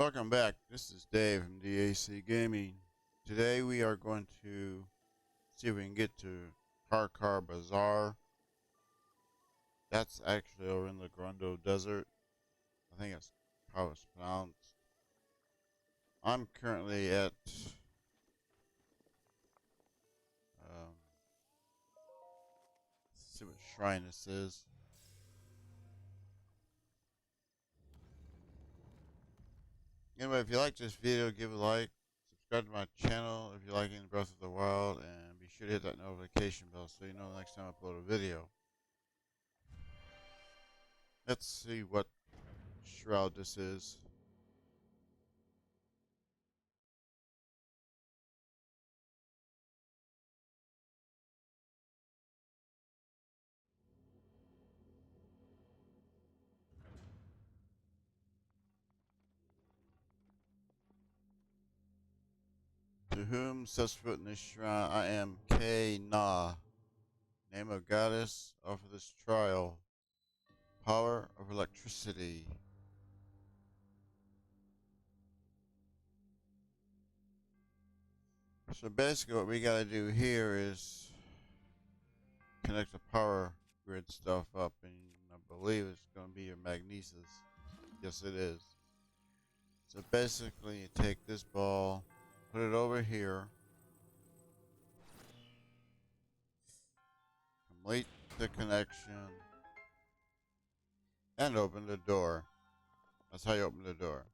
Welcome back. This is Dave from DAC Gaming. Today we are going to see if we can get to Bazaar. That's actually over in the Gurendo desert. I think that's how it's pronounced. I'm currently at let's see what shrine this is. Anyway, if you like this video, give a like, subscribe to my channel if you're liking Breath of the Wild, and be sure to hit that notification bell so you know the next time I upload a video. Let's see what shroud this is. To whom sets foot in this shrine, I am K-Na. Name of goddess, offer this trial. Power of electricity. So basically what we gotta do here is connect the power grid stuff up, and I believe it's gonna be your magnesis. Yes it is. So basically you take this ball, put it over here, complete the connection, and open the door. That's how you open the door.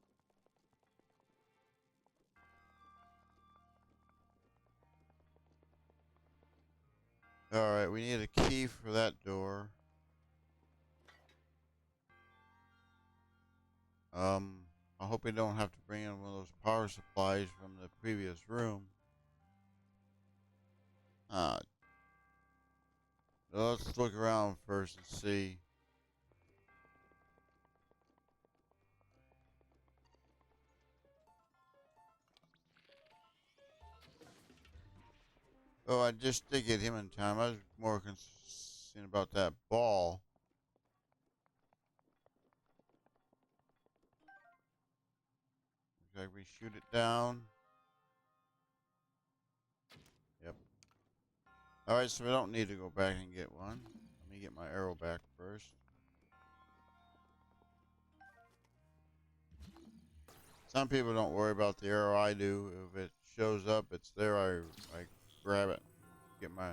Alright, we need a key for that door. I hope we don't have to bring in one of those power supplies from the previous room. Let's look around first and see. Oh, I just did get him in time. I was more concerned about that ball. Looks like we shoot it down. Yep. Alright, so we don't need to go back and get one. Let me get my arrow back first. Some people don't worry about the arrow. I do. If it shows up, it's there. I grab it. Get my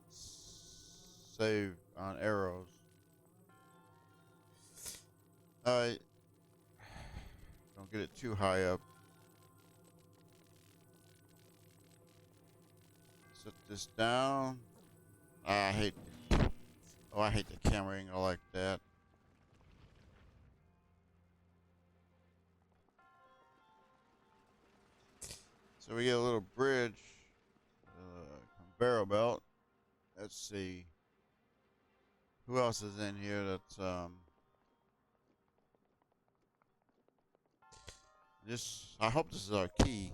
save on arrows. Alright. Don't get it too high up. Set this down. I hate the camera angle like that. So we get a little bridge, conveyor belt. Let's see. Who else is in here that's I hope this is our key.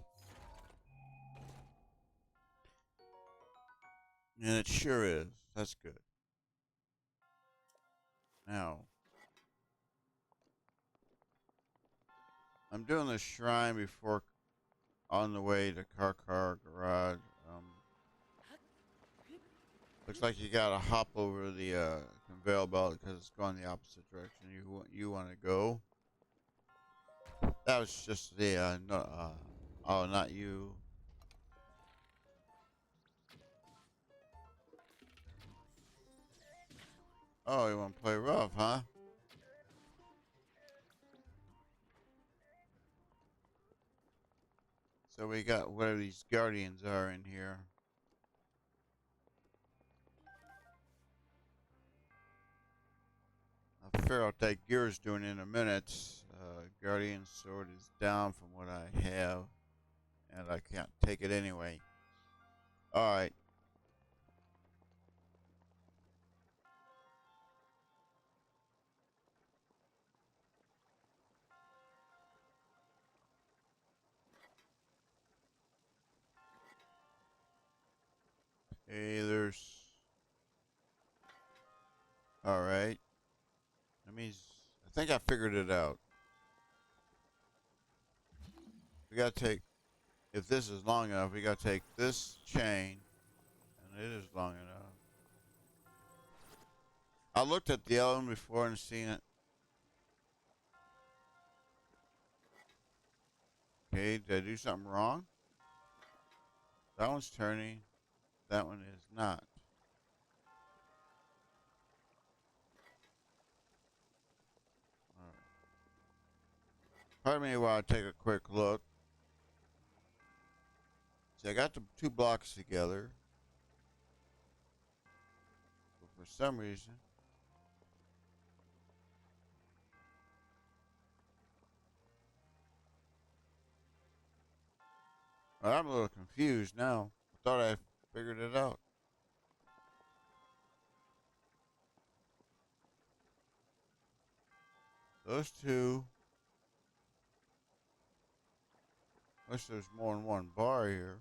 And it sure is. That's good. Now, I'm doing the shrine before on the way to Car Garage. Looks like you gotta hop over the conveyor belt because it's going the opposite direction you want to go. That was just the oh, not you. Oh, you want to play rough, huh? So we got where these guardians are in here. I'll figure out that gear's doing in a minute. Guardian sword is down from what I have, and I can't take it anyway. Alright. Hey, there's... Alright. I think I figured it out. We gotta take, if this is long enough, we gotta take this chain, and it is long enough. I looked at the other one before and seen it. Okay, did I do something wrong? That one's turning. That one is not. All right. Pardon me while I take a quick look. See, I got the two blocks together. But for some reason, well, I'm a little confused now. I thought I figured it out. Those two. Unless there's more than one bar here.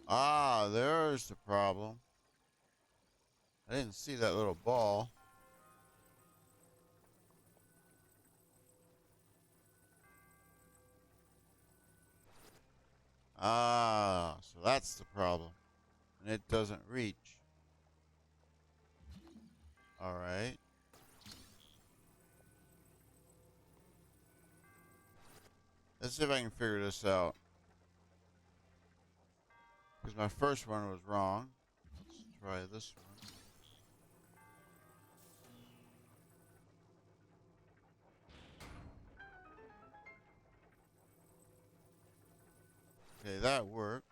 Ah, there's the problem. I didn't see that little ball. Ah, so that's the problem. And it doesn't reach. Alright. Let's see if I can figure this out. Because my first one was wrong. Let's try this one. Okay, that worked.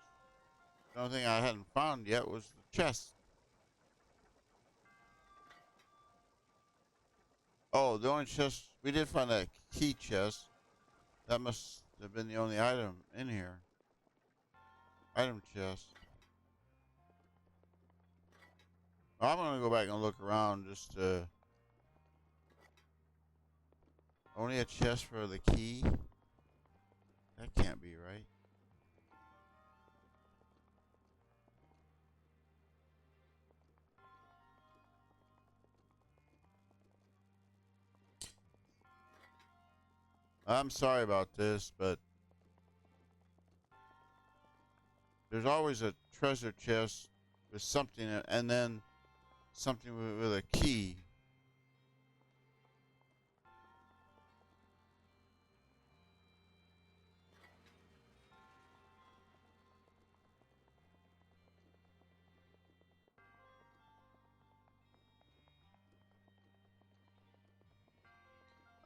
The only thing I hadn't found yet was the chest. Oh, the only chest, we did find that key chest. That must have been the only item in here. Item chest. I'm gonna go back and look around just to... Only a chest for the key? That can't be right. I'm sorry about this, but there's always a treasure chest with something, and then something with a key.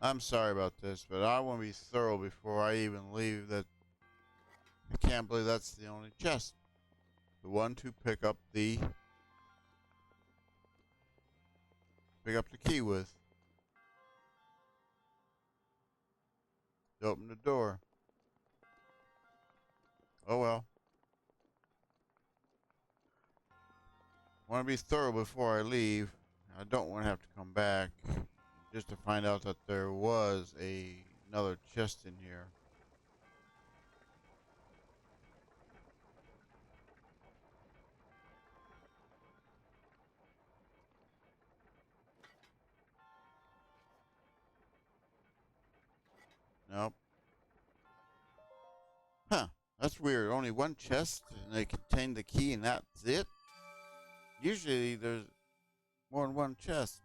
I'm sorry about this, but I want to be thorough before I even leave. That I can't believe that's the only chest. The one to pick up the key with. To open the door. Oh well. I want to be thorough before I leave. I don't want to have to come back just to find out that there was another chest in here. Nope. Huh. That's weird. Only one chest and they contain the key and that's it? Usually there's more than one chest.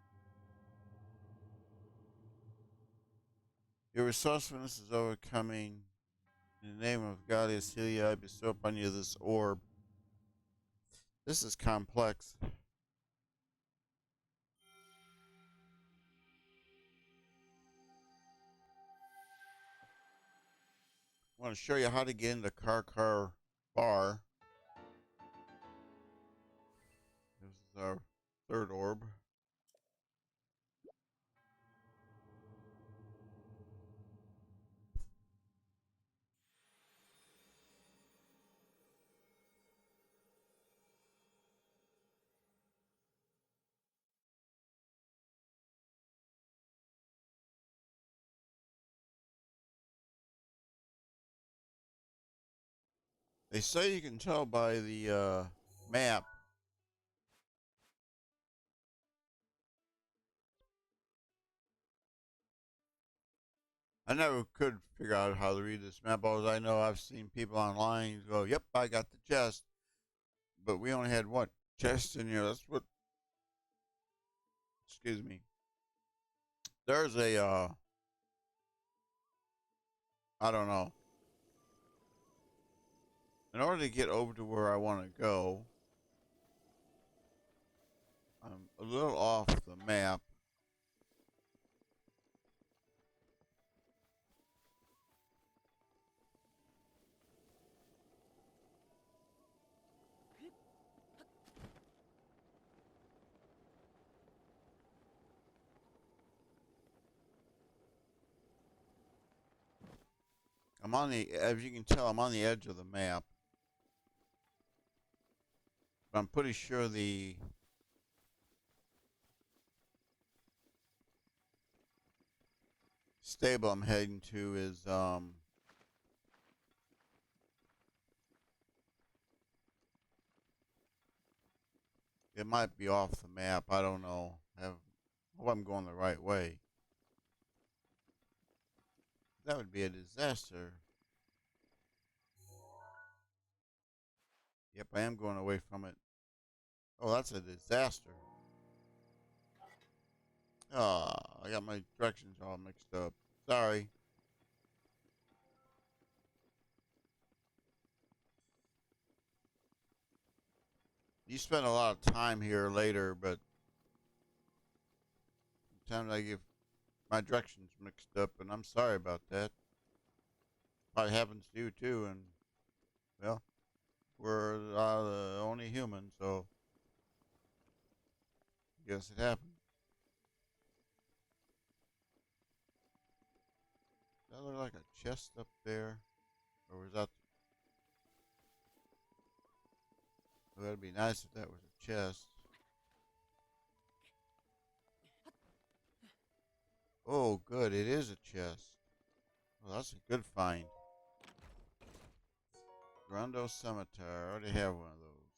Your resourcefulness is overcoming. In the name of Goddess Helia, I bestow upon you this orb. This is complex. I want to show you how to get into Car Bar. This is our third orb. They say you can tell by the map I never could figure out how to read this map. All I know, I've seen people online go, "Yep, I got the chest," but we only had one chest in here. That's what. Excuse me. There's a. I don't know. In order to get over to where I want to go, I'm a little off the map. I'm on the, as you can tell, I'm on the edge of the map. But I'm pretty sure the stable I'm heading to is, it might be off the map. I don't know. Hope I'm going the right way. That would be a disaster. Yep, I am going away from it. Oh, that's a disaster. Ah, I got my directions all mixed up. Sorry. You spend a lot of time here later, but sometimes I get my directions mixed up, and I'm sorry about that. Probably happens to you too, and well, we're the only human, so I guess it happened. Does that look like a chest up there, or was that? Well, that'd be nice if that was a chest. Oh, good, it is a chest. Well, that's a good find. Gurendo Cemetery. I already have one of those.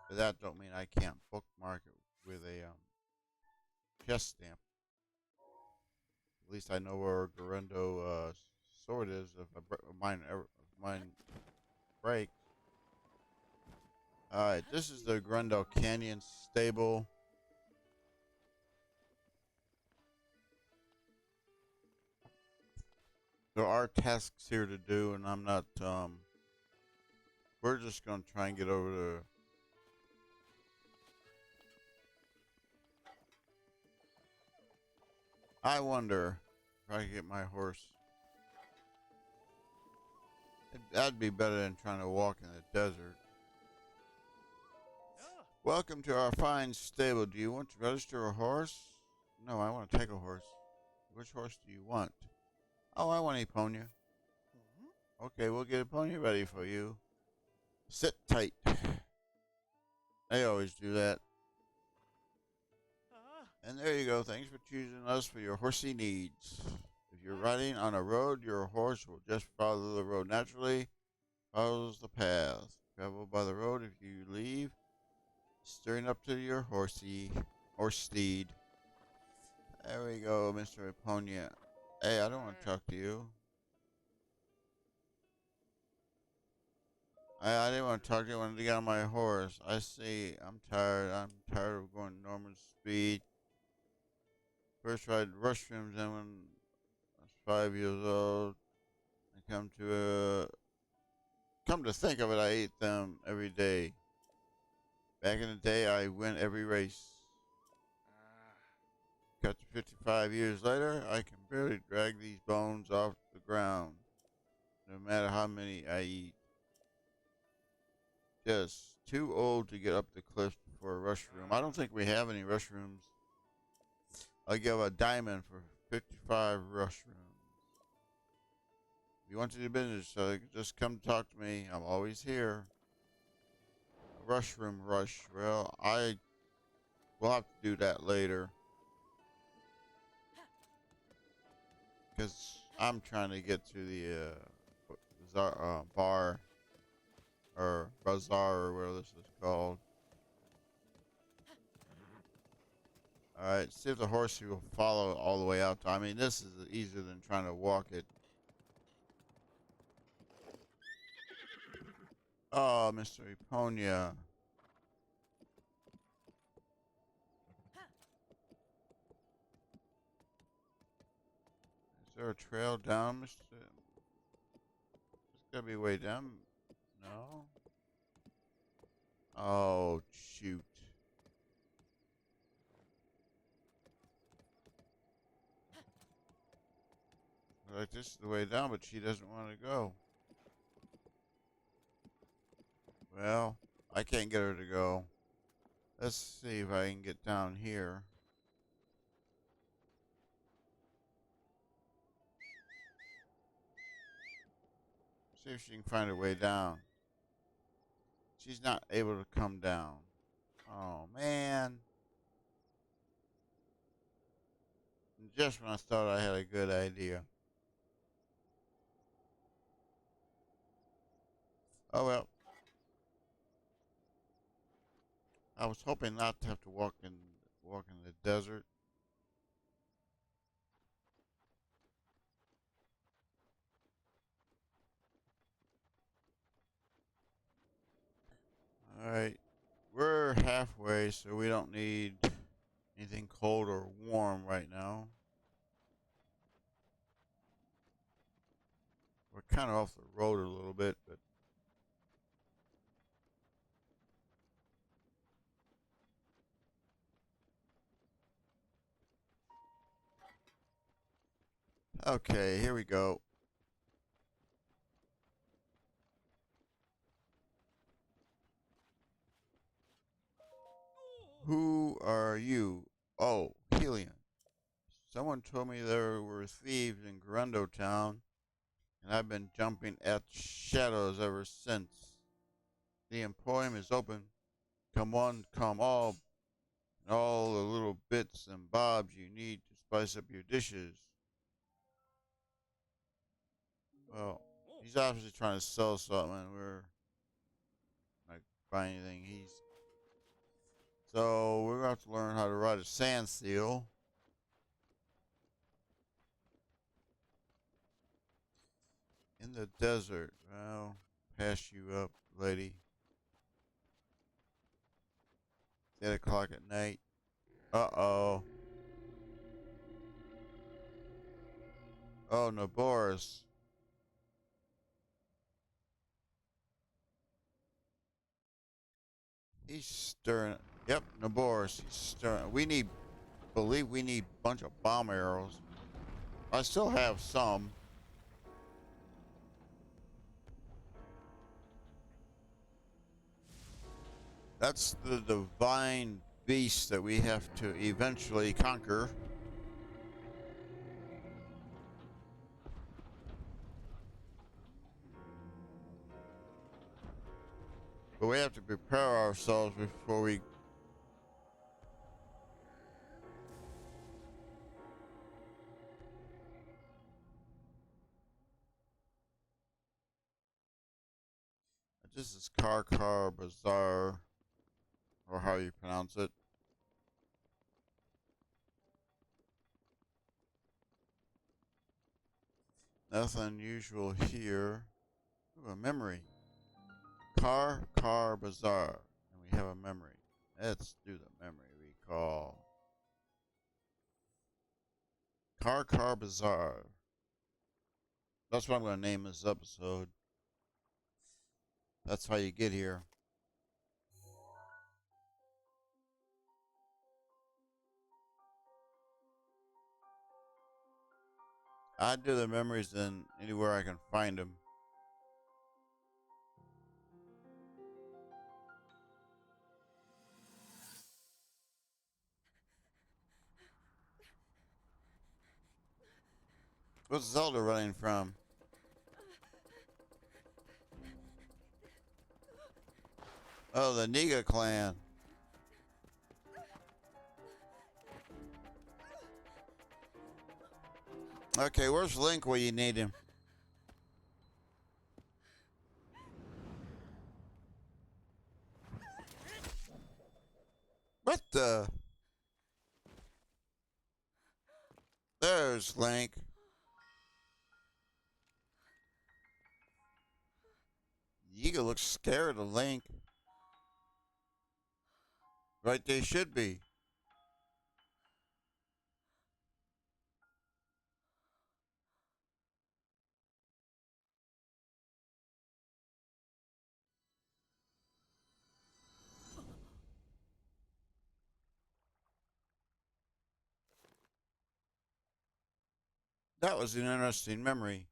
But that don't mean I can't bookmark it with a chest stamp. At least I know where Gurendo sword is if mine breaks. Alright, this is the Gurendo Canyon stable. There are tasks here to do, and I'm not, we're just going to try and get over to. I wonder if I could get my horse. That'd be better than trying to walk in the desert. Welcome to our fine stable. Do you want to register a horse? No, I want to take a horse. Which horse do you want? Oh, I want a pony. Okay, we'll get a pony ready for you. Sit tight. They always do that. And there you go. Thanks for choosing us for your horsey needs. If you're riding on a road, your horse will just follow the road naturally. Follows the path. Travel by the road if you leave. Steering up to your horsey or steed. There we go, Mr. Eponia. Hey, I don't want to talk to you. I didn't want to talk to you. I wanted to get on my horse. I see. I'm tired. I'm tired of going normal speed. First tried restrooms and when I was 5 years old. I come to think of it, I ate them every day. Back in the day, I win every race. Cut to 55 years later, I can barely drag these bones off the ground, no matter how many I eat. Just too old to get up the cliff for a rush room. I don't think we have any rush rooms. I'll give a diamond for 55 rush rooms. If you want to do business, just come talk to me. I'm always here. Rush room rush. Well, I will have to do that later. Because I'm trying to get to the bar or bazaar or whatever this is called. Alright, see if the horsey will follow all the way out. I mean, this is easier than trying to walk it. Oh, Mr. Eponia. Is there a trail down, Mr.? It's gotta be way down. No? Oh, shoot. Like, this is the way down, but she doesn't want to go. Well, I can't get her to go. Let's see if I can get down here. See if she can find her way down. She's not able to come down. Oh, man. And just when I thought I had a good idea. Oh, well. I was hoping not to have to walk in the desert. All right. We're halfway, so we don't need anything cold or warm right now. We're kind of off the road a little bit, but okay, here we go. Who are you? Oh, Helion. Someone told me there were thieves in Gurendo town, and I've been jumping at shadows ever since. The emporium is open. Come one, come all, and all the little bits and bobs you need to spice up your dishes. Well, he's obviously trying to sell something, and we're not buying anything. So we're going to have to learn how to ride a sand seal. In the desert. Well, pass you up, lady. It's 8 o'clock at night. Uh-oh. Oh, no, Boris. He's stirring. Yep, Naboris. He's stirring. Believe we need a bunch of bomb arrows. I still have some. That's the divine beast that we have to eventually conquer. But we have to prepare ourselves before we... This is Bazaar, or how you pronounce it. Nothing unusual here. Ooh, a memory. Bazaar. And we have a memory. Let's do the memory recall. Bazaar. That's what I'm going to name this episode. That's how you get here. I do the memories in anywhere I can find them. What's Zelda running from? Oh, the Niga clan. Okay, where's Link where you need him? What the? There's Link. Yiga looks scared of Link. Right, they should be. That was an interesting memory.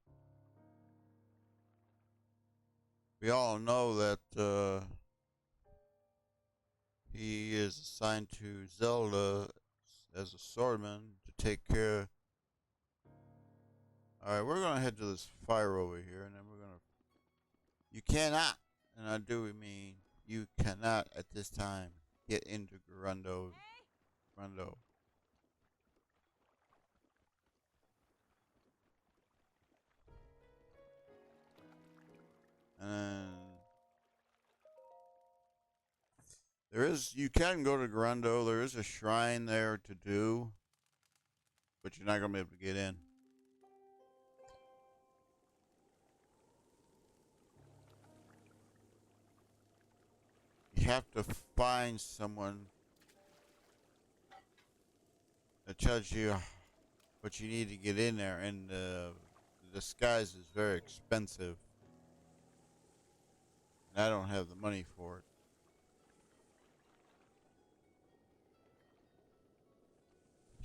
We all know that he is assigned to Zelda as a swordman to take care. Alright, we're gonna head to this fire over here, and then we're gonna. You cannot, and I do mean you cannot at this time get into Gurendo. Gurendo. And you can go to Gurendo. There is a shrine there to do, but you're not gonna be able to get in. You have to find someone that tells you what you need to get in there, and the disguise is very expensive, and I don't have the money for it.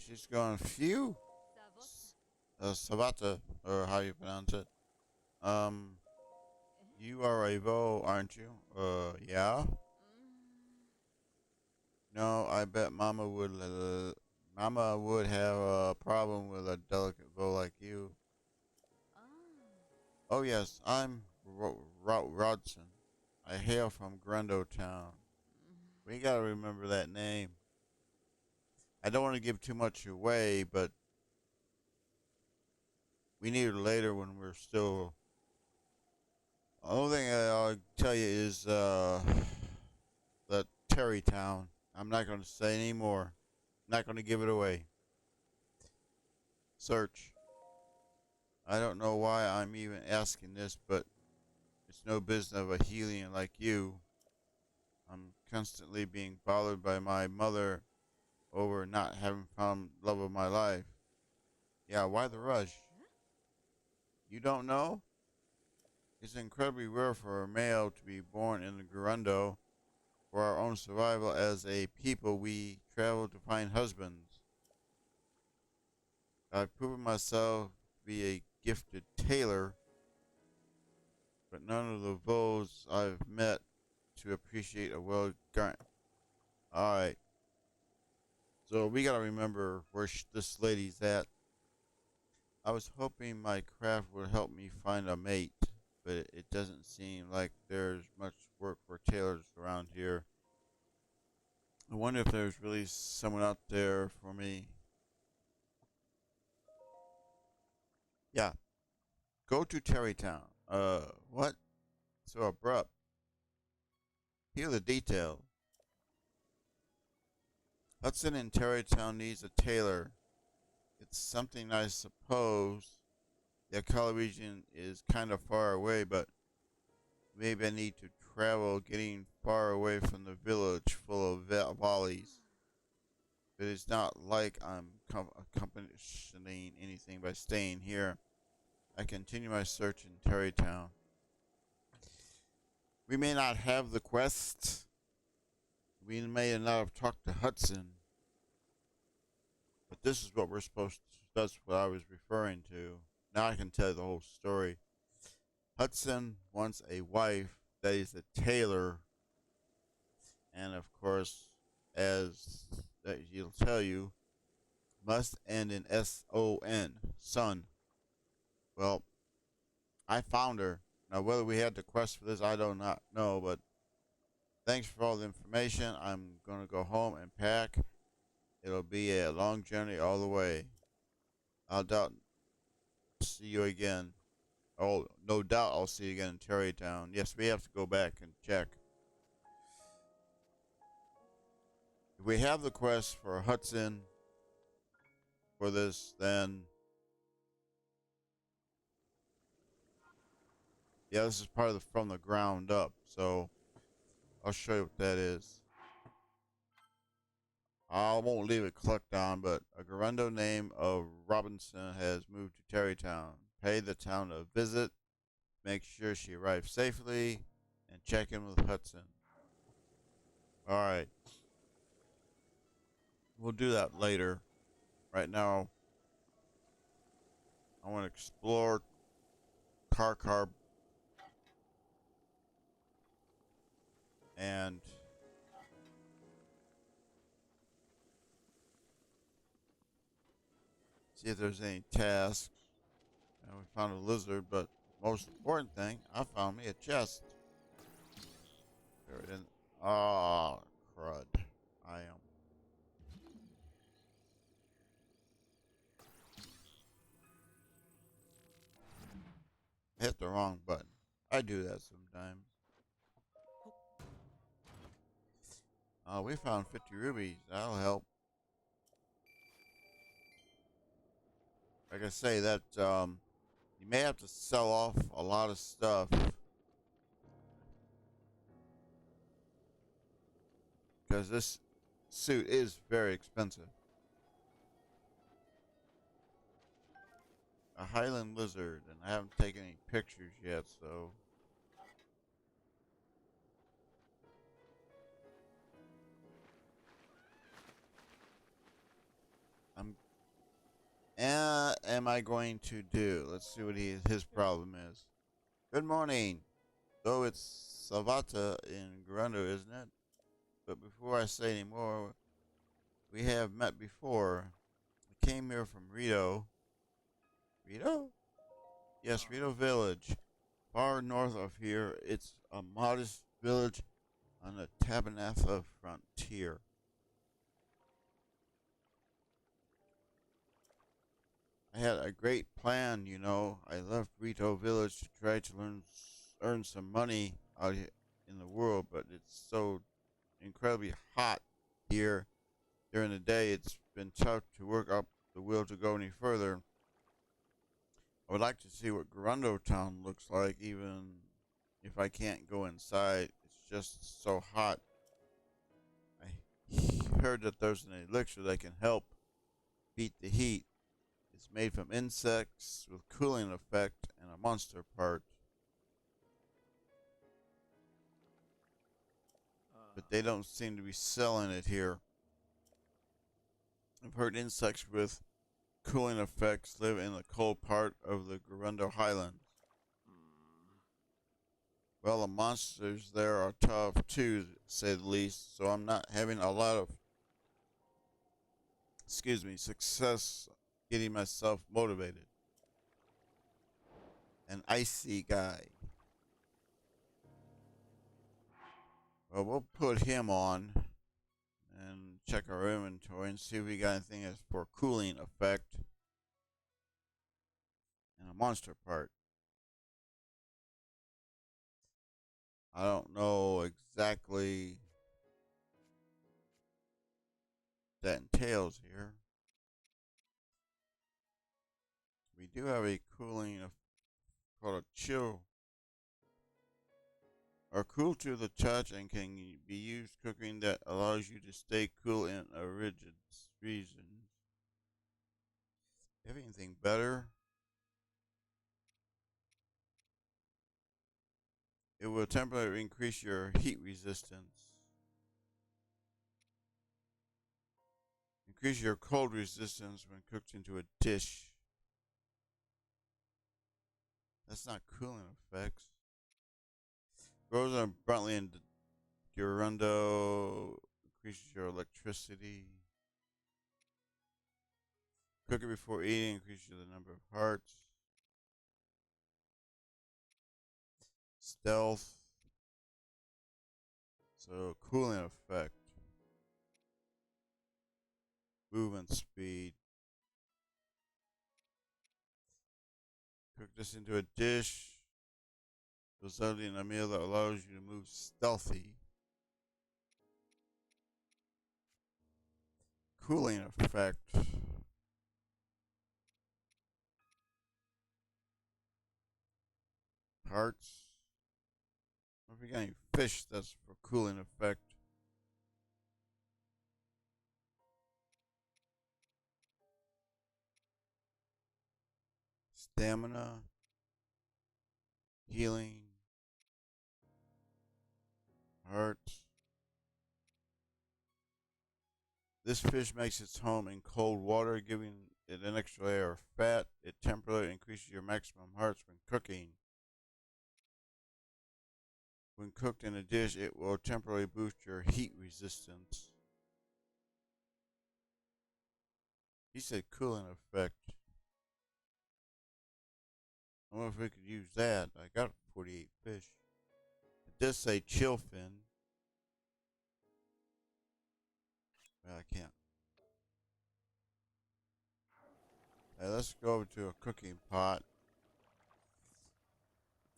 She's going, phew. Savata, or how you pronounce it. You are a Vo, aren't you? Yeah. No, I bet Mama would have a problem with a delicate Vo like you. Oh yes, I'm Rodson. I hail from Gurendo Town. We gotta remember that name. I don't want to give too much away, but we need it later when we're still. The only thing I'll tell you is the Terry Town. I'm not going to say any more. I'm not going to give it away. Search. I don't know why I'm even asking this, but it's no business of a Helian like you. I'm constantly being bothered by my mother over not having found love of my life. Yeah, why the rush? You don't know? It's incredibly rare for a male to be born in the Gurendo. For our own survival as a people, we travel to find husbands. I've proven myself to be a gifted tailor, but none of the Vos I've met to appreciate a well garment. Alright. So we gotta remember where this lady's at. I was hoping my craft would help me find a mate, but it doesn't seem like there's much work for tailors around here. I wonder if there's really someone out there for me. Yeah. Go to Terrytown. What? So abrupt. Here are the details. Hudson in Terrytown needs a tailor. It's something I suppose the Akala region is kind of far away, but maybe I need to travel getting far away from the village full of valleys. But it's not like I'm accomplishing anything by staying here. I continue my search in Terrytown. We may not have the quest. We may not have talked to Hudson. But this is what we're supposed to. That's what I was referring to. Now I can tell you the whole story. Hudson wants a wife that is a tailor. And of course, as he'll tell you, must end in S-O-N, son. Well, I found her. Now, whether we had the quest for this, I do not know, but thanks for all the information. I'm going to go home and pack. It'll be a long journey all the way. I'll doubt see you again. Oh, no doubt I'll see you again in Terrytown. Yes, we have to go back and check. If we have the quest for Hudson, for this, then yeah, this is part of the from the ground up. So I'll show you what that is. I won't leave it clicked on, but a Gurendo name of Robinson has moved to Terrytown. Pay the town a visit, make sure she arrives safely, and check in with Hudson. Alright. We'll do that later. Right now, I want to explore Car and see if there's any tasks. And we found a lizard, but most important thing, I found me a chest. There it is. Ah, crud. I am. Hit the wrong button. I do that sometimes. We found 50 rubies. That'll help. Like I say, that you may have to sell off a lot of stuff because this suit is very expensive. A Highland lizard, and I haven't taken any pictures yet, so am I going to do? Let's see what his problem is. Good morning. Though it's Salvata in Gurendo, isn't it? But before I say any more, we have met before. I came here from Rito. Rito? Yes, Rito Village. Far north of here, it's a modest village on the Tabanatha frontier. I had a great plan, you know. I left Rito Village to try to earn some money out in the world, but it's so incredibly hot here during the day. It's been tough to work up the will to go any further. I would like to see what Gurendo Town looks like, even if I can't go inside. It's just so hot. I heard that there's an elixir that can help beat the heat. It's made from insects with cooling effect and a monster part. But they don't seem to be selling it here. I've heard insects with cooling effects live in the cold part of the Gurendo Highlands. Well, the monsters there are tough too, to say the least, so I'm not having a lot of, success getting myself motivated. An icy guy. Well, we'll put him on and check our inventory and see if we got anything that's for cooling effect and a monster part. I don't know exactly what that entails here. We do have a cooling called a chill, or cool to the touch, and can be used cooking that allows you to stay cool in a rigid region. Have anything better? It will temporarily increase your heat resistance. Increase your cold resistance when cooked into a dish. That's not cooling effects. Grows abundantly in Gurendo. Increases your electricity. Cook it before eating. Increases the number of hearts. Stealth. So cooling effect. Movement speed. Cook this into a dish, resulting in a meal that allows you to move stealthy. Cooling effect. hearts. If we got any fish, that's for cooling effect. Stamina, healing, hearts. This fish makes its home in cold water, giving it an extra layer of fat. It temporarily increases your maximum hearts when cooking. When cooked in a dish, it will temporarily boost your heat resistance. He said cooling effect. I wonder if we could use that. I got 48 fish. It does say chill fin. Well, I can't. Hey, let's go over to a cooking pot.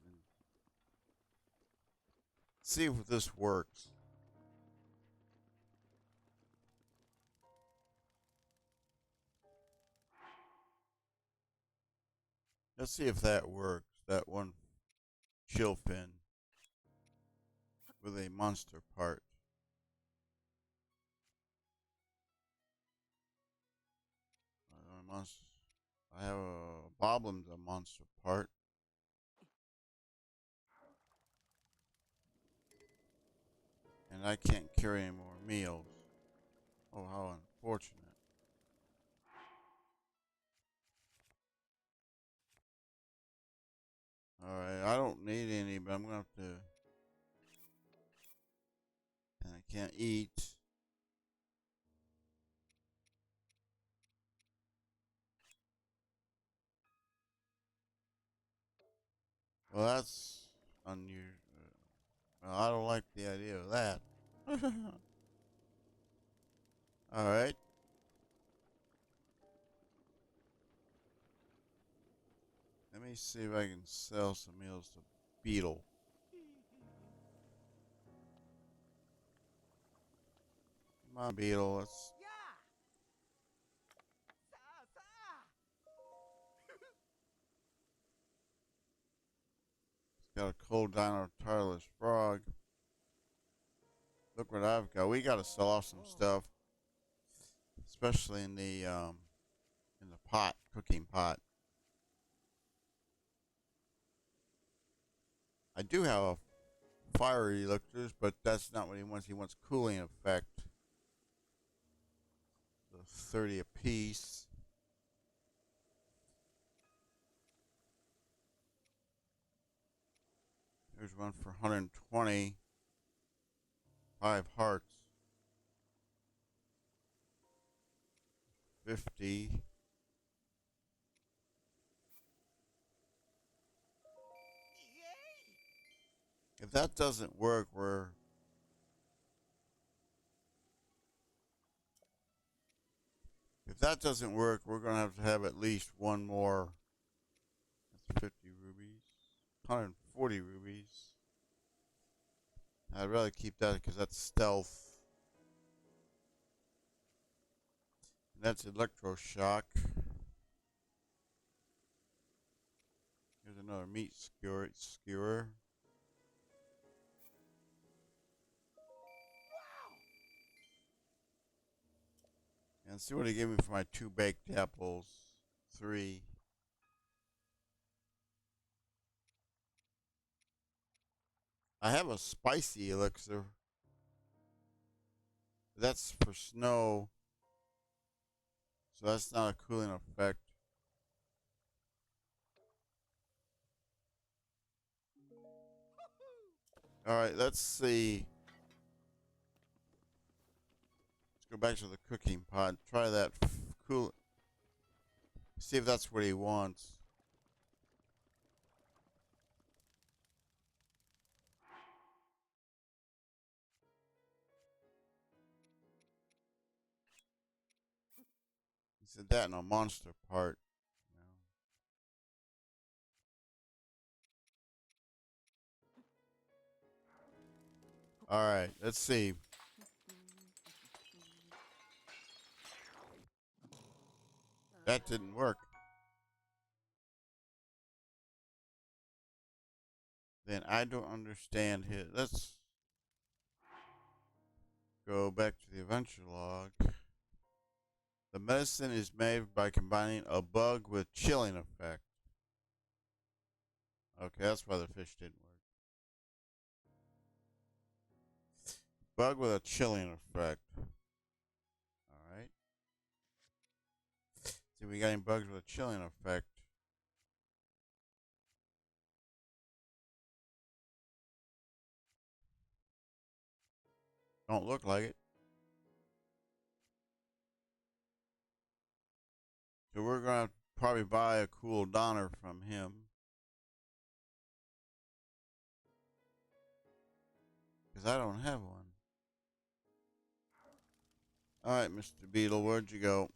And see if this works. Let's see if that works. That one chill fin with a monster part. I have a Boblin's a monster part. And I can't carry any more meals. Oh, how unfortunate. Alright, I don't need any, but I'm going to have to... And I can't eat. Well, that's unusual. Well, I don't like the idea of that. Alright. Let me see if I can sell some meals to Beetle. Come on, Beetle. Let's... Got a cold dino tireless frog. Look what I've got. We got to sell off some stuff, especially in the pot, cooking pot. I do have a fire elixirs, but that's not what he wants. He wants cooling effect. So 30 apiece. There's one for 120. 5 hearts. 50. If that doesn't work, we're... If that doesn't work, we're going to have at least one more. That's 50 rubies. 140 rubies. I'd rather keep that because that's stealth. And that's electroshock. Here's another meat skewer. And see what he gave me for my 2 baked apples. 3. I have a spicy elixir. That's for snow. So that's not a cooling effect. Alright, let's see. Let's go back to the cooking pot. Try that cool. See if that's what he wants. He said that in a monster part. Alright, let's see. That didn't work. then I don't understand his. Let's go back to the adventure log. The medicine is made by combining a bug with chilling effect. Okay, that's why the fish didn't work. Bug with a chilling effect. Alright. See, we got any bugs with a chilling effect. Don't look like it. So we're going to probably buy a cool donner from him. Because I don't have one. Alright, Mr. Beetle, where'd you go?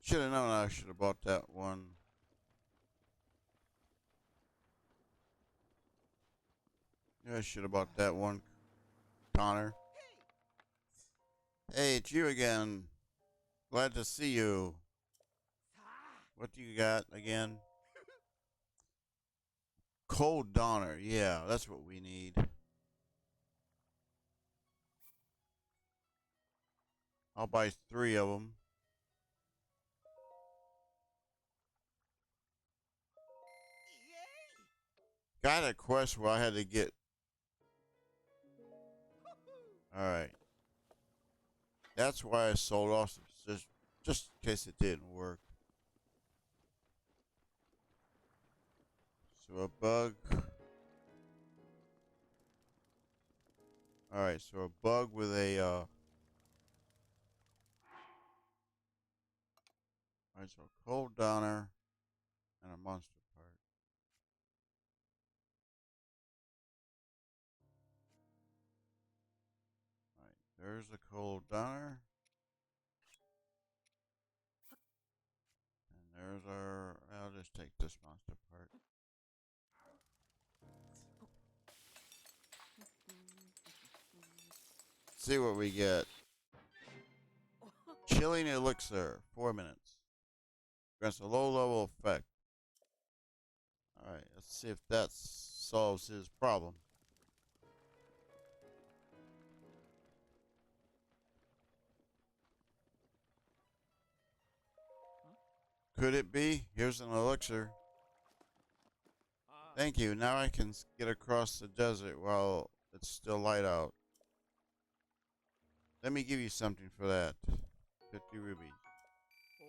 Should have known I should have bought that one. Yeah, I should have bought that one, Connor. Hey, it's you again. Glad to see you. What do you got again? Cold Donner. Yeah, that's what we need. I'll buy 3 of them. Got a quest where I had to get... Alright. That's why I sold off, just in case it didn't work. So a bug. Alright, so a bug with a, Alright, so a cold donner and a monster part. Alright, there's a cold donner. And there's our, I'll just take this monster part. See what we get. Chilling elixir, 4 minutes. Grants a low level effect. Alright, let's see if that solves his problem. Could it be? Here's an elixir. Thank you. Now I can get across the desert while it's still light out. Let me give you something for that. 50 rubies.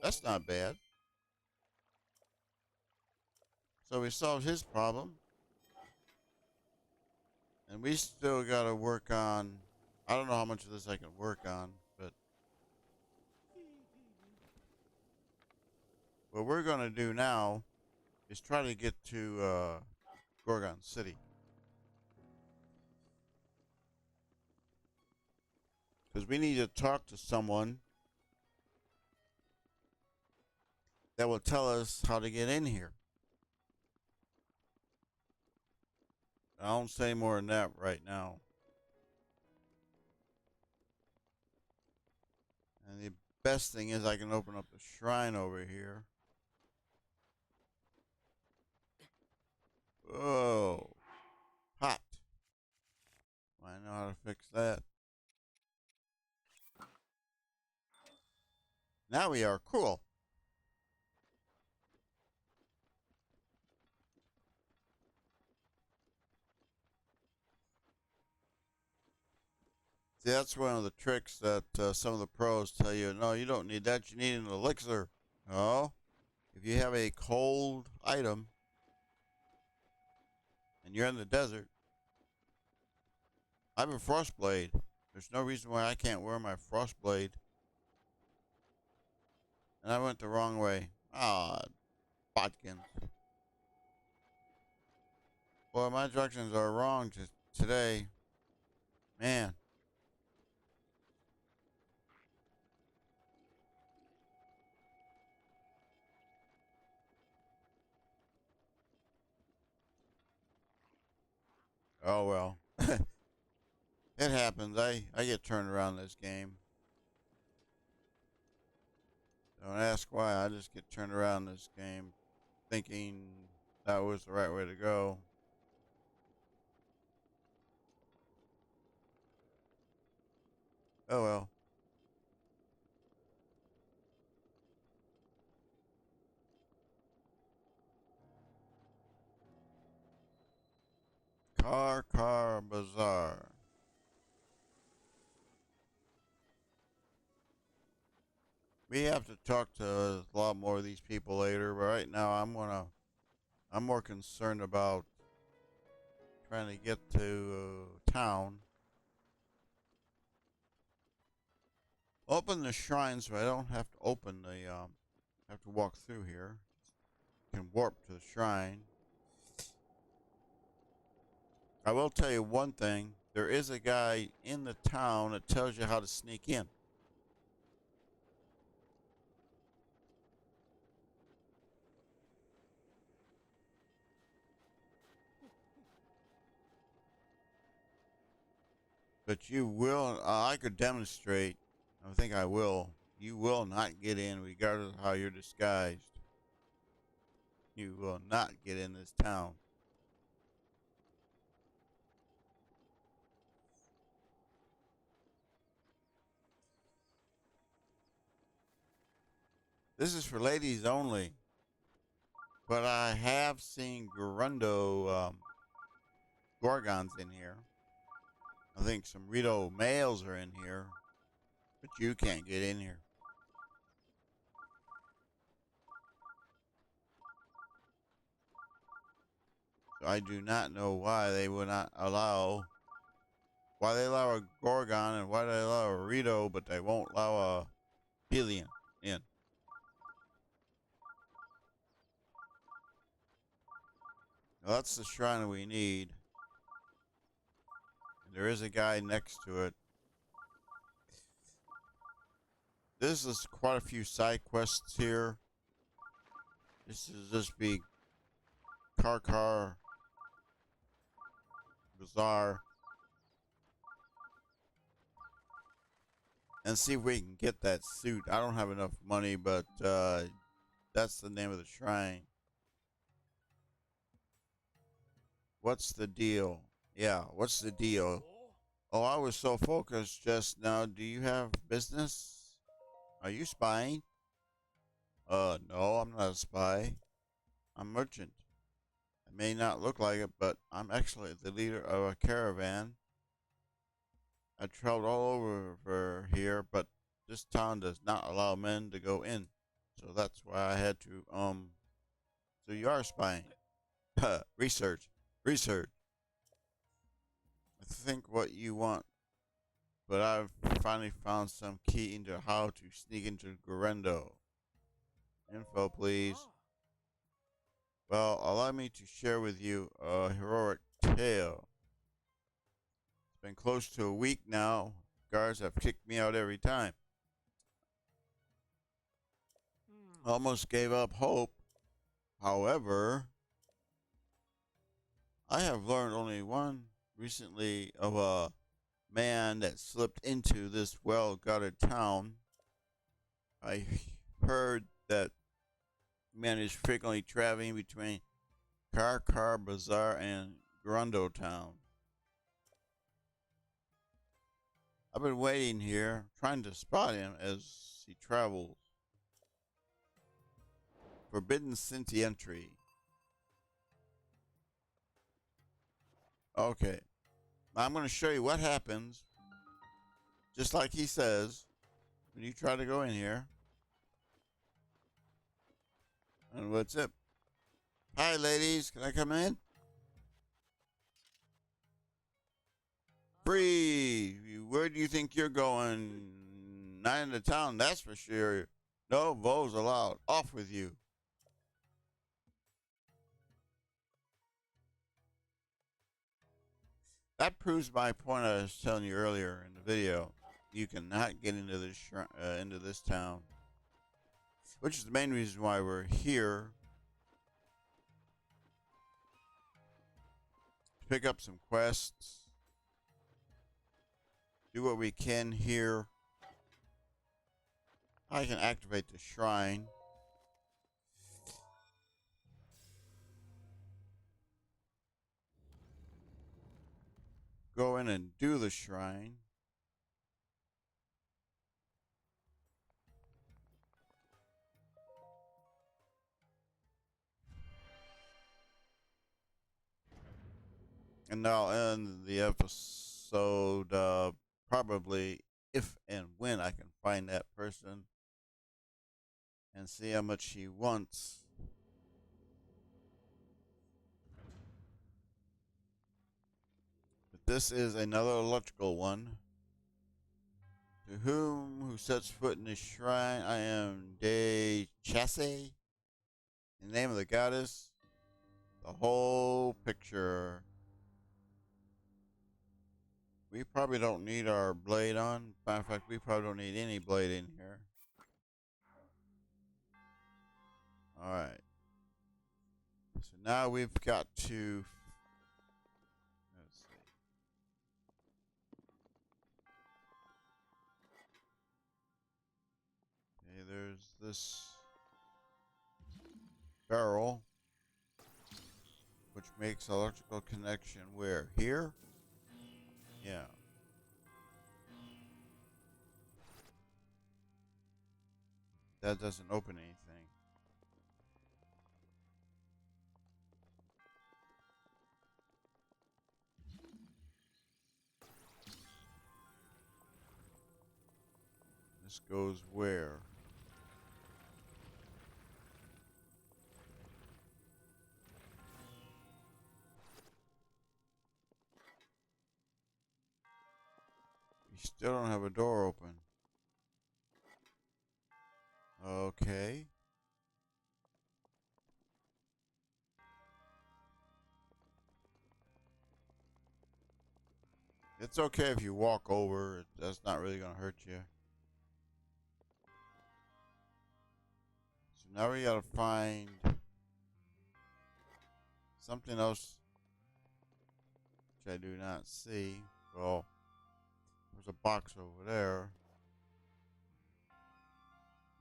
That's not bad. So we solved his problem. And we still got to work on... I don't know how much of this I can work on, but... what we're going to do now is try to get to Gorgon City. Because we need to talk to someone that will tell us how to get in here. I don't say more than that right now. And the best thing is I can open up the shrine over here. Whoa. Hot. I know how to fix that. Now we are cool. See, that's one of the tricks that some of the pros tell you. No, you don't need that. You need an elixir. Oh, if you have a cold item and you're in the desert, I have a frost blade. There's no reason why I can't wear my frost blade. And I went the wrong way. Ah, Botkins. Boy, my directions are wrong today. Man. Oh, well. It happens. I get turned around this game. Don't ask why. I just get turned around this game thinking that was the right way to go. Oh well. Car Bazaar. We have to talk to a lot more of these people later, but right now I'm more concerned about trying to get to town. Open the shrine so I don't have to open the have to walk through here. Can warp to the shrine. I will tell you one thing. There is a guy in the town that tells you how to sneak in. But you will, I could demonstrate, I think I will. You will not get in regardless of how you're disguised. You will not get in this town. This is for ladies only. But I have seen Gurendo Gorgons in here. I think some Rito males are in here. But you can't get in here. So I do not know why they would not allow. Why they allow a Gorgon and why they allow a Rito, but they won't allow a Helion in. Well, that's the shrine we need. And there is a guy next to it. This is quite a few side quests here. This is just be Car Bazaar. And see if we can get that suit. I don't have enough money, but that's the name of the shrine. What's the deal? Yeah, what's the deal? Oh, I was so focused just now. Do you have business? Are you spying? No, I'm not a spy. I'm a merchant. I may not look like it, but I'm actually the leader of a caravan. I traveled all over here, but this town does not allow men to go in. So that's why I had to, so you are spying. Research. I think what you want, but I've finally found some key into how to sneak into Gurendo. Info, please. Well, allow me to share with you a heroic tale. It's been close to a week now. Guards have kicked me out every time. Almost gave up hope. However, I have learned only one recently of a man that slipped into this well-guarded town. I heard that man is frequently traveling between Car Bazaar and Gurendo town. I've been waiting here, trying to spot him as he travels. Forbidden city entry. Okay. I'm going to show you what happens, just like he says, when you try to go in here. And what's up? Hi, ladies. Can I come in? Free. Where do you think you're going? Not into town, that's for sure. No votes allowed. Off with you. That proves my point I was telling you earlier in the video. You cannot get into this town, which is the main reason why we're here. To pick up some quests. Do what we can here. I can activate the shrine. go in and do the shrine. And I'll end the episode probably if and when I can find that person and see how much she wants. But this is another electrical one. To whom who sets foot in this shrine, I am De Chasse, in the name of the goddess, the whole picture. We probably don't need our blade on. Matter of fact, we probably don't need any blade in here. Alright. So now we've got to... Let's see. Okay, there's this barrel, which makes electrical connection where? Here? Yeah. That doesn't open anything. This goes where? You still don't have a door open. Okay. It's okay if you walk over. That's not really going to hurt you. So now we got to find something else which I do not see. Well, there's a box over there.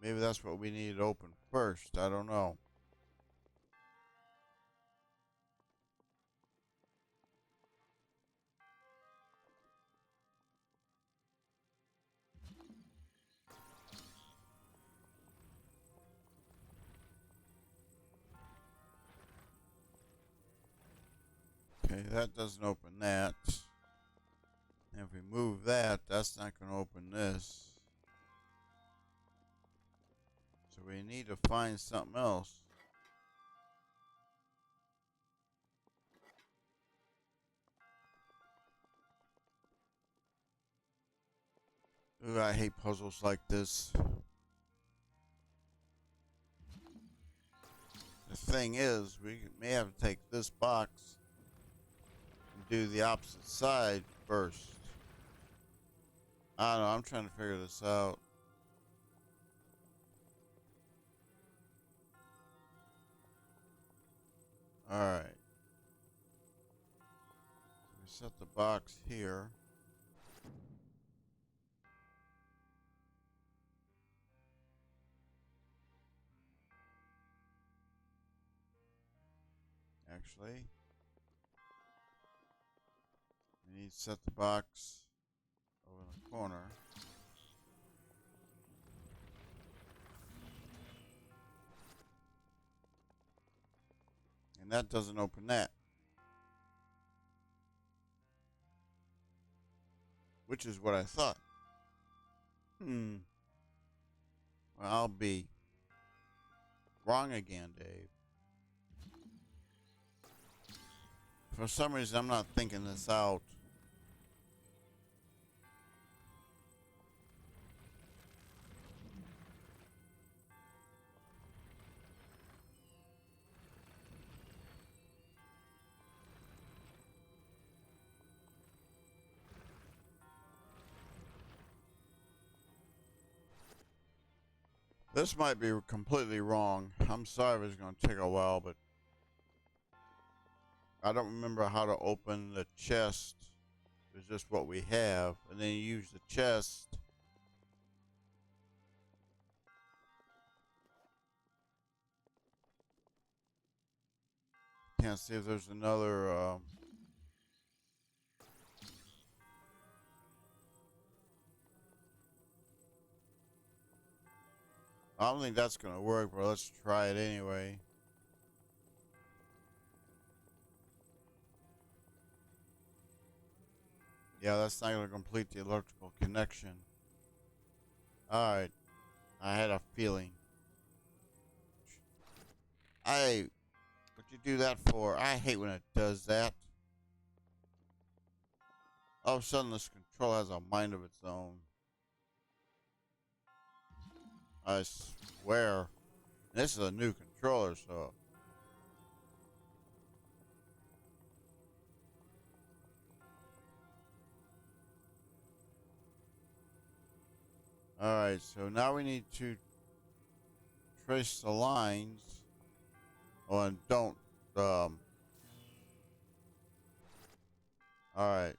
Maybe that's what we need to open first. I don't know. Okay, that doesn't open that. And if we move that, that's not going to open this. So we need to find something else. Ooh, I hate puzzles like this. The thing is, we may have to take this box and do the opposite side first. I don't know, I'm trying to figure this out. Alright. So we set the box here. Actually, we need to set the box over in the corner. And that doesn't open that. Which is what I thought. Well, I'll be wrong again, Dave. For some reason, I'm not thinking this out. This might be completely wrong. I'm sorry if it's going to take a while, but I don't remember how to open the chest. It's just what we have. And then you use the chest. Can't see if there's another I don't think that's gonna work, but let's try it anyway. Yeah, that's not gonna complete the electrical connection. Alright, I had a feeling. What'd you do that for? I hate when it does that. All of a sudden, this control has a mind of its own. I swear. This is a new controller, so. Alright, so now we need to trace the lines. Oh, and don't, alright.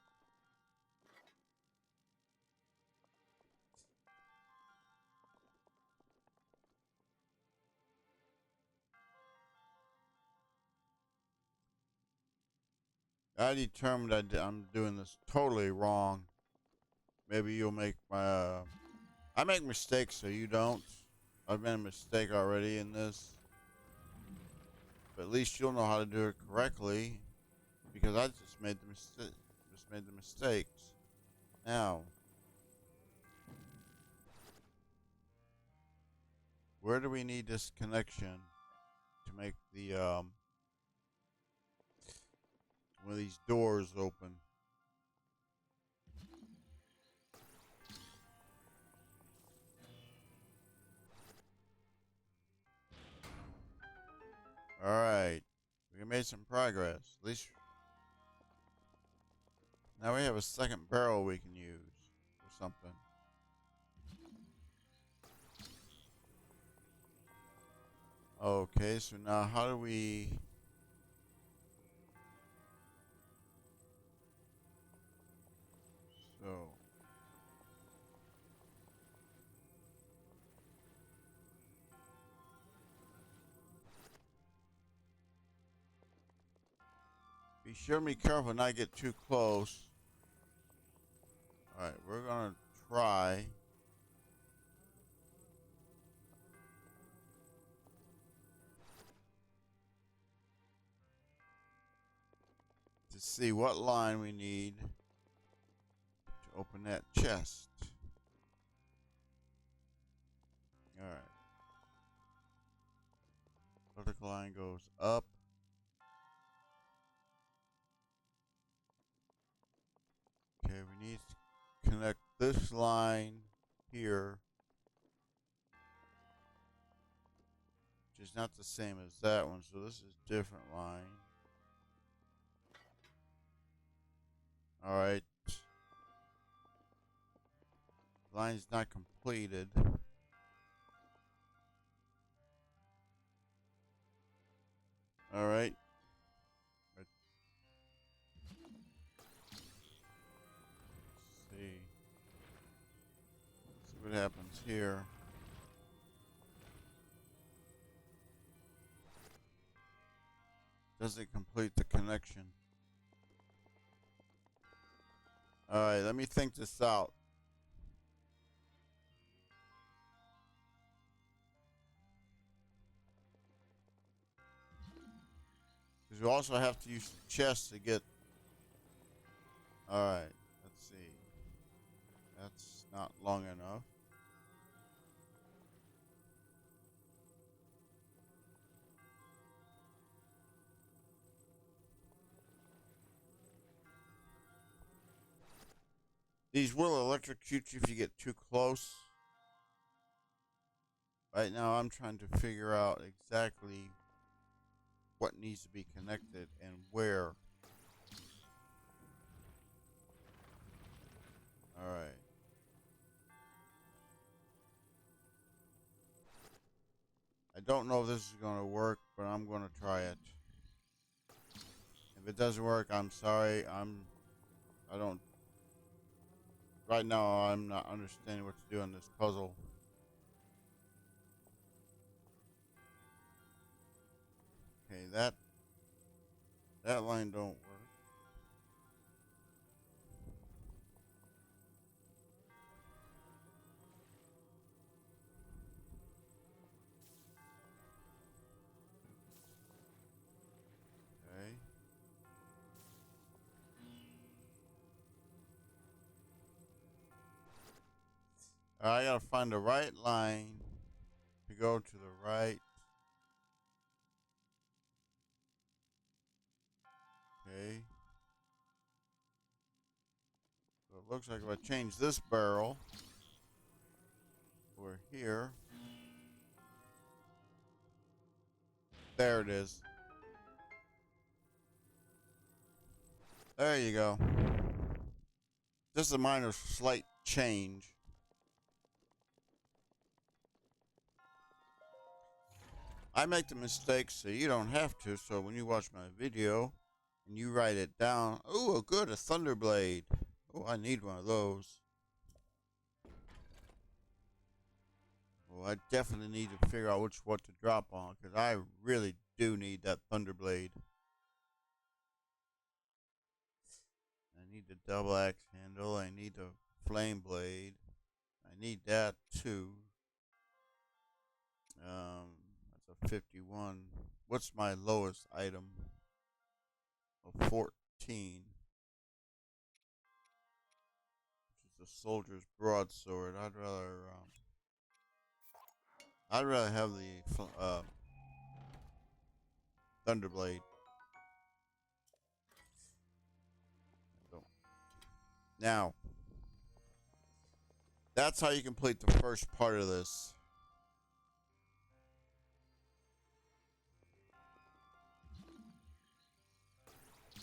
I determined I'm doing this totally wrong. Maybe you'll make my, I make mistakes so you don't. I've made a mistake already in this. But at least you'll know how to do it correctly. Because I just made the mistakes. Now. Where do we need this connection to make the, one of these doors open? Alright. We made some progress. At least now we have a second barrel we can use or something. Okay, so now how do we... So... Be sure to be careful not get too close. Alright, we're gonna try. To see what line we need to open that chest. Alright. Vertical line goes up. Okay, we need to connect this line here, which is not the same as that one, so this is a different line. Alright. Line's not completed. Alright. Let's see. See what happens here. Does it complete the connection? Alright, let me think this out. Because you also have to use the chest to get... Alright, let's see. That's not long enough. These will electrocute you if you get too close. Right now I'm trying to figure out exactly what needs to be connected and where. Alright. I don't know if this is going to work, but I'm going to try it. If it doesn't work, I'm sorry. I don't... Right now, I'm not understanding what to do on this puzzle. Okay, that line don't work. I gotta find the right line to go to the right. Okay. So it looks like if I change this barrel over here. There it is. There you go. Just a minor slight change. I make the mistakes so you don't have to. So when you watch my video and you write it down, oh, good, a thunder blade. Oh, I need one of those. Well, I definitely need to figure out what to drop on because I really do need that thunder blade. I need the double axe handle. I need the flame blade. I need that too. That's a 51. What's my lowest item? A 14. Which is a soldier's broadsword. I'd rather have the thunderblade. Now, that's how you complete the first part of this.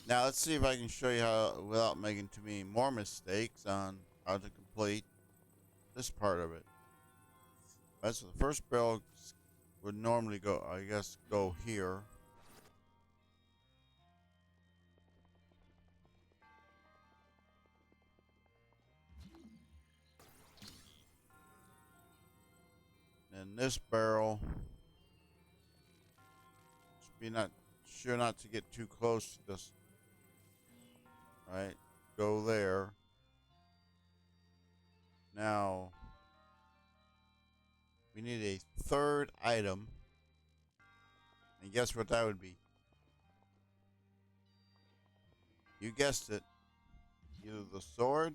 Now, let's see if I can show you how, without making too many more mistakes, on how to complete this part of it. Right, so the first barrel would normally go, I guess, go here. And this barrel, be not sure not to get too close to this. Right, go there. Now we need a third item, and guess what that would be? You guessed it. Either the sword,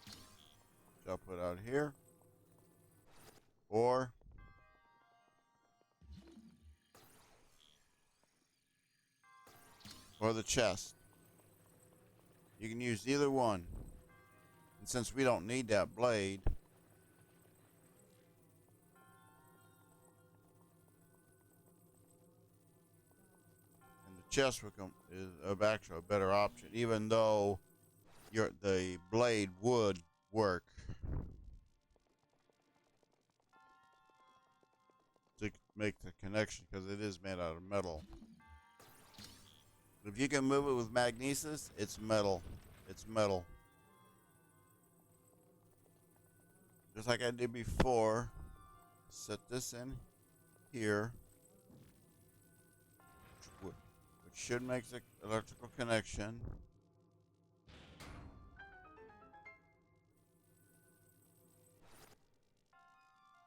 which I'll put out here, or the chest. You can use either one. And since we don't need that blade, and the chest is actually a better option, even though the blade would work to make the connection because it is made out of metal. If you can move it with magnesis, it's metal. It's metal. Just like I did before. Set this in here, which should make the electrical connection.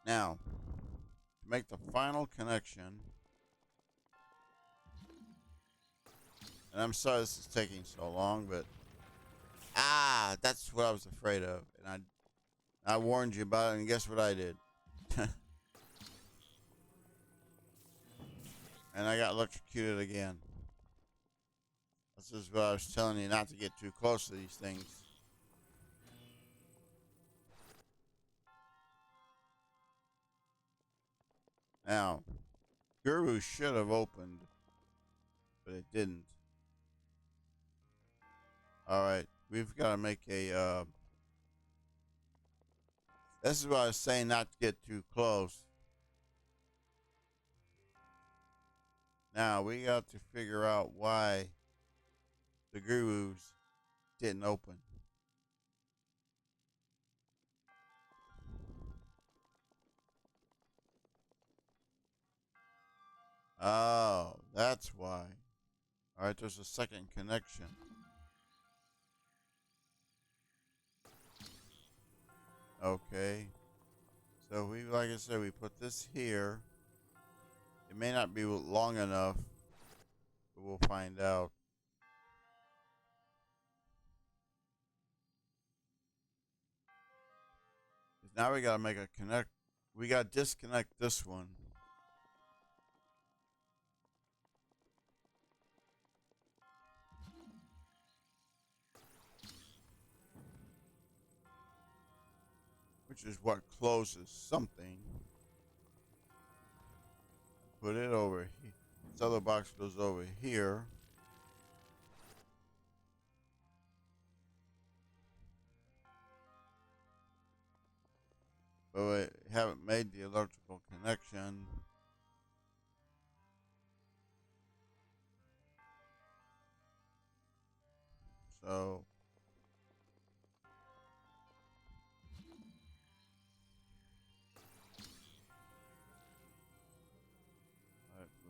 Now, to make the final connection, and I'm sorry this is taking so long, but that's what I was afraid of, and I warned you about it, and guess what I did? And I got electrocuted again. This is what I was telling you, not to get too close to these things. Now, Guru should have opened, but it didn't. Alright, we've got to make a, this is what I was saying, not to get too close. Now, we got to figure out why the grooves didn't open. Oh, that's why. Alright, there's a second connection. Okay. So like I said, we put this here. It may not be long enough, but we'll find out. Now we gotta make a connect. We gotta disconnect this one. Which is what closes something. Put it over here. This other box goes over here. But we haven't made the electrical connection. So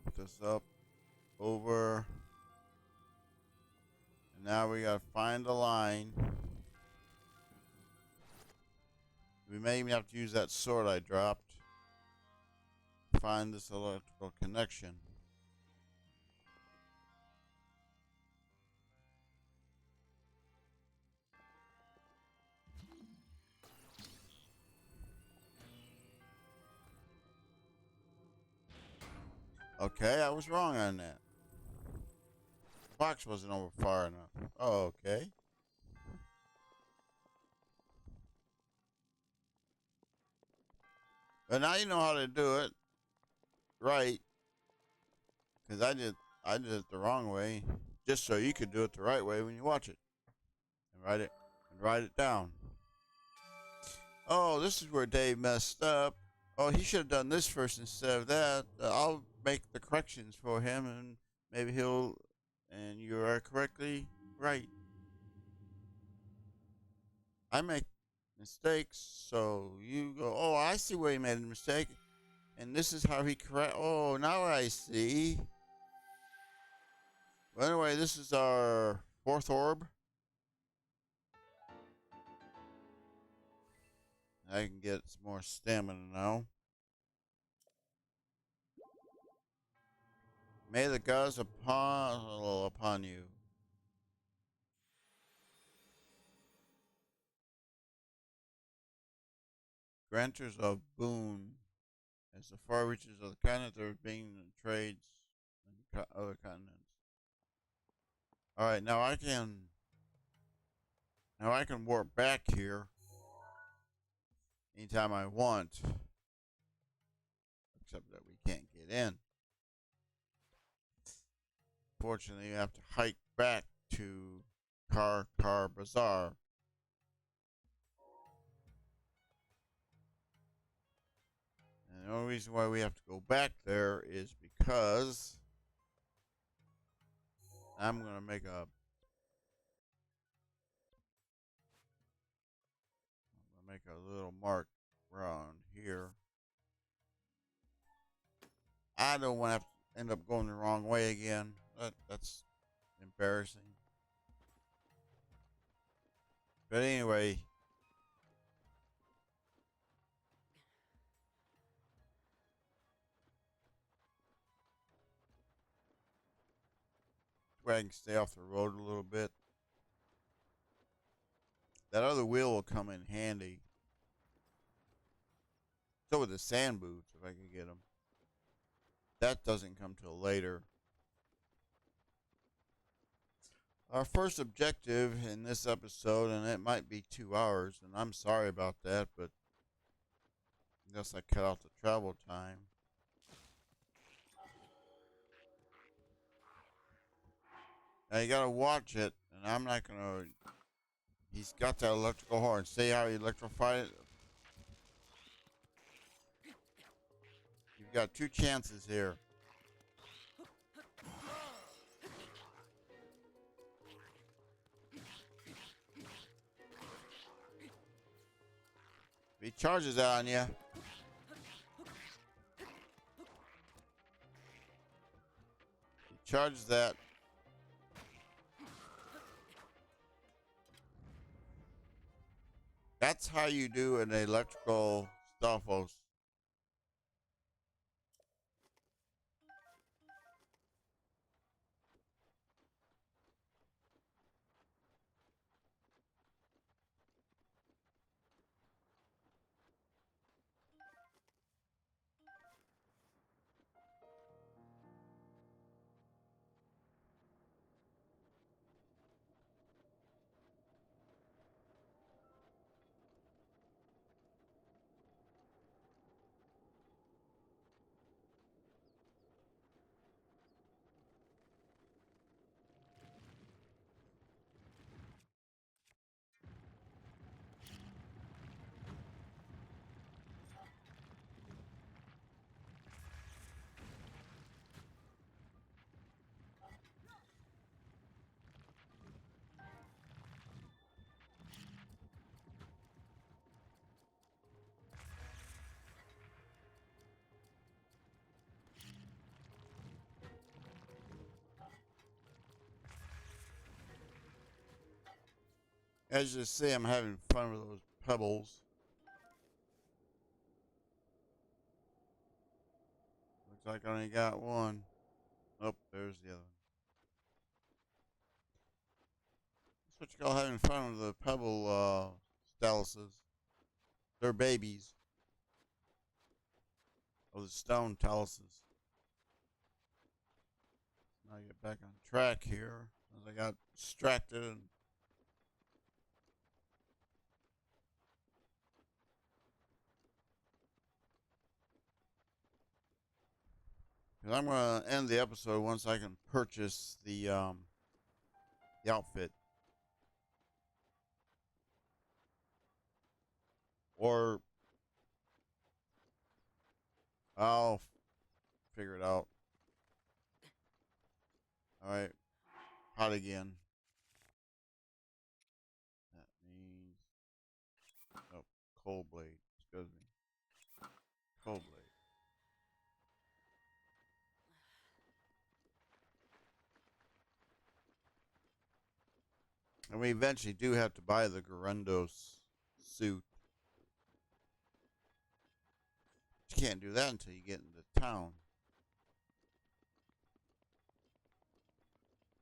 lift this up, over, and now we gotta find the line. We may even have to use that sword I dropped to find this electrical connection. Okay, I was wrong on that. The box wasn't over far enough. Oh, okay. But now you know how to do it right. Because I did it the wrong way. Just so you could do it the right way when you watch it. And write it down. Oh, this is where Dave messed up. Oh, he should have done this first instead of that. I'll make the corrections for him, and maybe he'll. And you are correctly right. I make mistakes, so you go. Oh, I see where he made a mistake, and this is how he correct. Oh, now I see. Well, anyway, this is our fourth orb. I can get some more stamina now. May the gods upon you. Granters of boon. As the far reaches of the continent, there are being trades in other continents. All right, now I can warp back here anytime I want, except that we can't get in. Fortunately, you have to hike back to Bazaar. And the only reason why we have to go back there is because I'm going to make a little mark around here. I don't want to have to end up going the wrong way again. That's embarrassing. But anyway, where I can stay off the road a little bit. That other wheel will come in handy. So with the sand boots, if I can get them. That doesn't come till later. Our first objective in this episode, and it might be 2 hours, and I'm sorry about that, but I guess I cut out the travel time. Now you gotta watch it, and I'm not gonna. He's got that electrical horn. See how he electrified it? You've got 2 chances here. If he charges that on you. He charges that. That's how you do an electrical Stalfos. As you see, I'm having fun with those pebbles. Looks like I only got one. Oh, there's the other one. That's what you call having fun with the pebble taluses. They're babies of the stone taluses. Now I get back on track here as I got distracted. And I'm gonna end the episode once I can purchase the outfit, or I'll figure it out. All right, hot again. That means oh, cold blade. Excuse me, cold blade. And we eventually do have to buy the Gurendo suit. But you can't do that until you get into town.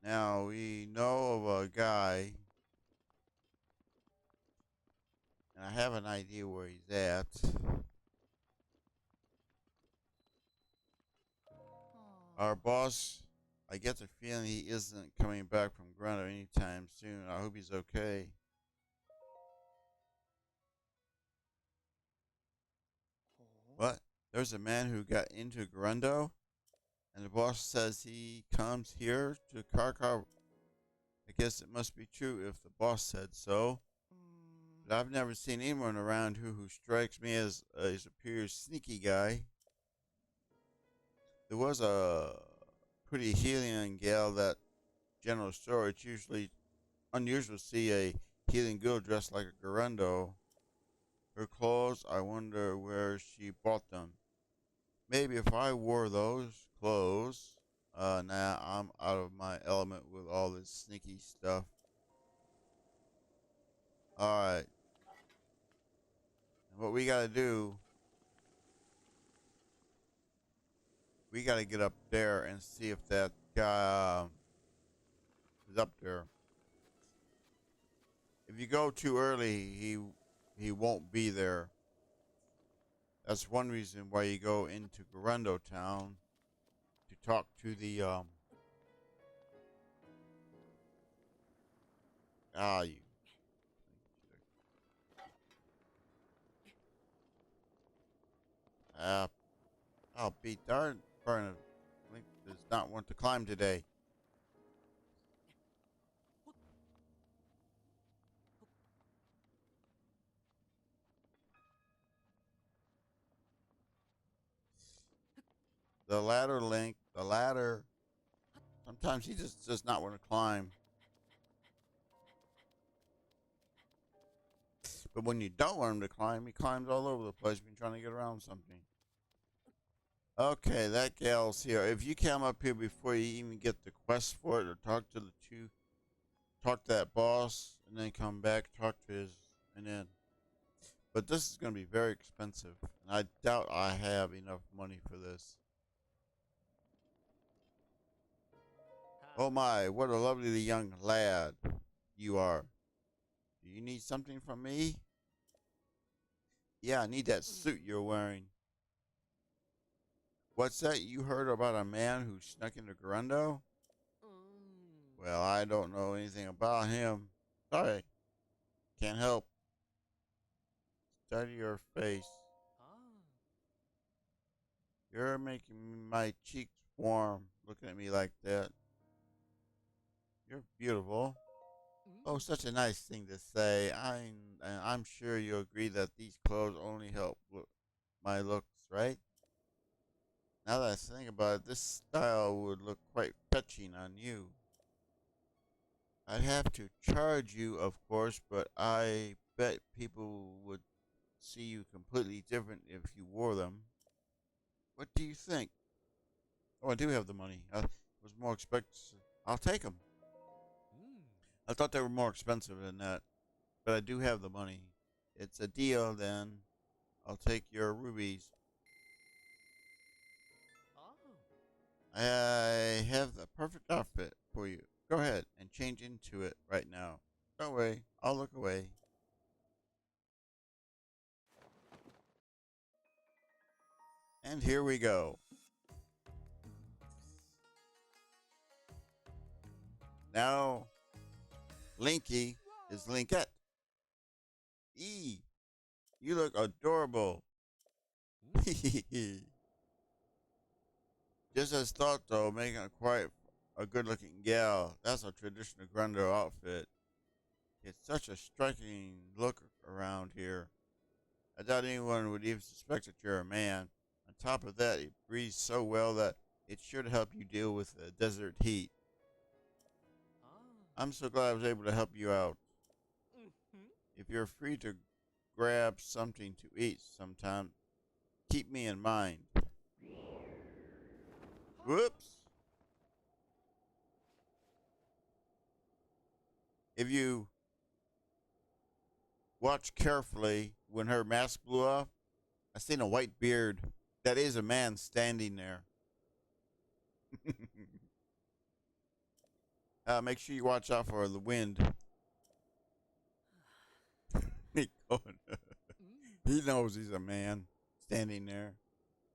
Now we know of a guy, and I have an idea where he's at. Our boss, I get the feeling he isn't coming back from Gurendo anytime soon. I hope he's okay. What? There's a man who got into Gurendo, and the boss says he comes here to Karkar. I guess it must be true if the boss said so. But I've never seen anyone around who strikes me as a superior sneaky guy. There was a pretty healing gal that general store. It's usually unusual to see a healing girl dressed like a Gurendo. Her clothes, I wonder where she bought them. Maybe if I wore those clothes, nah, I'm out of my element with all this sneaky stuff. Alright. What we gotta do, we gotta get up there and see if that guy is up there. If you go too early, he won't be there. That's one reason why you go into Gurendo town to talk to the you. I'll be darned. Link does not want to climb today. The ladder, Link. The ladder. Sometimes he just does not want to climb. But when you don't want him to climb, he climbs all over the place when you're trying to get around something. Okay, that gal's here. If you come up here before you even get the quest for it, or talk to that boss, and then come back, talk to his, and then. But this is going to be very expensive, and I doubt I have enough money for this. Oh my, what a lovely young lad you are. Do you need something from me? Yeah, I need that suit you're wearing. What's that? You heard about a man who snuck into Gurendo? Well, I don't know anything about him. Sorry. Can't help. Study your face. You're making my cheeks warm looking at me like that. You're beautiful. Oh, such a nice thing to say. I'm sure you agree that these clothes only help my looks, right? Now that I think about it, this style would look quite fetching on you. I'd have to charge you, of course, but I bet people would see you completely different if you wore them. What do you think? Oh, I do have the money. I was more expensive. I'll take them. I thought they were more expensive than that. but I do have the money. It's a deal then. I'll take your rubies. I have the perfect outfit for you. Go ahead and change into it right now. Don't worry, I'll look away. And here we go. Now, Linky is Linkette. E, you look adorable. Just as thought, though, making a quite a good-looking gal. That's a traditional Gurendo outfit. It's such a striking look around here. I doubt anyone would even suspect that you're a man. On top of that, it breathes so well that it should help you deal with the desert heat. I'm so glad I was able to help you out. If you're free to grab something to eat sometime, keep me in mind. Whoops. If you watch carefully, when her mask blew off, I seen a white beard. That is a man standing there. Make sure you watch out for the wind. He knows he's a man standing there.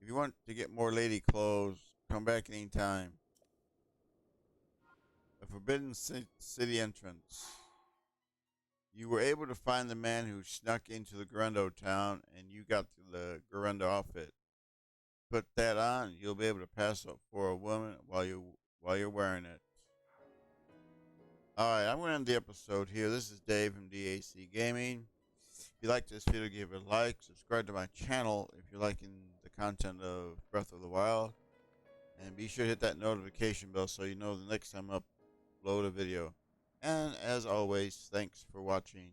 If you want to get more lady clothes, come back anytime. The Forbidden City entrance. You were able to find the man who snuck into the Gurendo town, and you got the Gurendo outfit. Put that on, you'll be able to pass up for a woman while you're wearing it. All right, I'm going to end the episode here. This is Dave from DAC Gaming. If you like this video, give it a like. Subscribe to my channel if you're liking the content of Breath of the Wild. And be sure to hit that notification bell so you know the next time I upload a video. And as always, thanks for watching.